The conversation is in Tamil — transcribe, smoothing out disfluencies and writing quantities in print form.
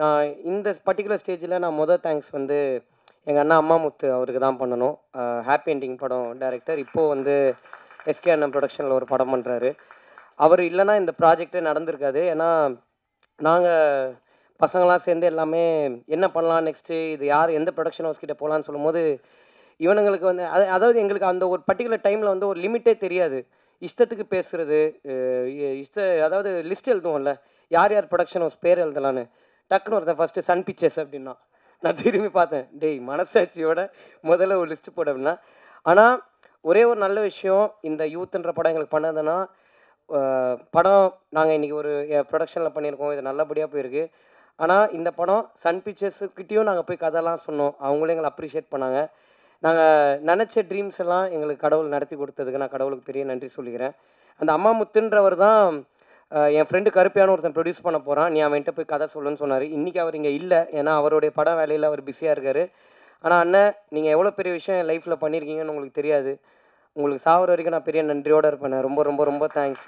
நான் இந்த பர்ட்டிகுலர் ஸ்டேஜில் நான் தேங்க்ஸ் வந்து எங்கள் அண்ணா அம்மாமுத்து அவருக்கு தான் பண்ணணும். ஹாப்பி என்டிங் படம் டைரக்டர். இப்போது வந்து எஸ்கே அண்ணன் ப்ரொடக்ஷனில் ஒரு படம் பண்ணுறாரு. அவர் இல்லைன்னா இந்த ப்ராஜெக்டே நடந்திருக்காது. ஏன்னா நாங்கள் பசங்களாம் சேர்ந்து எல்லாமே என்ன பண்ணலாம் நெக்ஸ்ட்டு, இது யார் எந்த ப்ரொடக்ஷன் ஹவுஸ் கிட்ட போகலான்னு சொல்லும்போது, இவனுங்களுக்கு வந்து அதாவது எங்களுக்கு அந்த ஒரு பர்ட்டிகுலர் டைமில் வந்து ஒரு லிமிட்டே தெரியாது. இஷ்டத்துக்கு பேசுறது, அ இஷ்ட அதாவது லிஸ்ட் எழுதுவோம்ல, யார் யார் ப்ரொடக்ஷன் ஹவுஸ் பேர் எழுதலான்னு. டக்குன்னு ஒருத்தன் ஃபஸ்ட்டு சன் பிக்சர்ஸ் அப்படின்னான். நான் திரும்பி பார்த்தேன். டேய் மனசாட்சியோட முதல்ல ஒரு லிஸ்ட் போடு அப்படின்னா. ஆனால் ஒரே ஒரு நல்ல விஷயம் இந்த யூத்ன்ற படம் எங்களுக்கு பண்ணதுன்னா, படம் நாங்கள் இன்றைக்கி ஒரு ப்ரொடக்ஷனில் பண்ணியிருக்கோம். இது நல்லபடியாக போயிருக்கு. ஆனால் இந்த படம் சன் பிக்சர்ஸுக்கிட்டேயும் நாங்கள் போய் கதைலாம் சொன்னோம். அவங்களும் எங்களை அப்ரிஷியேட் பண்ணாங்க. நாங்கள் நினச்ச ட்ரீம்ஸ் எல்லாம் எங்களுக்கு கடவுள் நடத்தி கொடுத்ததுக்கு நான் கடவுளுக்கு பெரிய நன்றி சொல்லிக்கிறேன். அந்த அம்மாமுத்துன்றவர் தான் என் ஃப்ரெண்டு கருப்பையான்னு ஒருத்தன் ப்ரொடியூஸ் பண்ண போகிறான். நீ அவன்கிட்ட போய் கதை சொல்லுன்னு சொன்னார். இன்றைக்கி அவர் இங்கே இல்லை. ஏன்னா அவருடைய படம் வேலையில் அவர் பிஸியாக இருக்கார். ஆனால் அண்ணன் நீங்கள் எவ்வளோ பெரிய விஷயம் என் லைஃப்பில் பண்ணியிருக்கீங்கன்னு உங்களுக்கு தெரியாது. உங்களுக்கு சாகுற வரைக்கும் நான் பெரிய நன்றியோடு இருப்பேன். ரொம்ப ரொம்ப ரொம்ப தேங்க்ஸ்.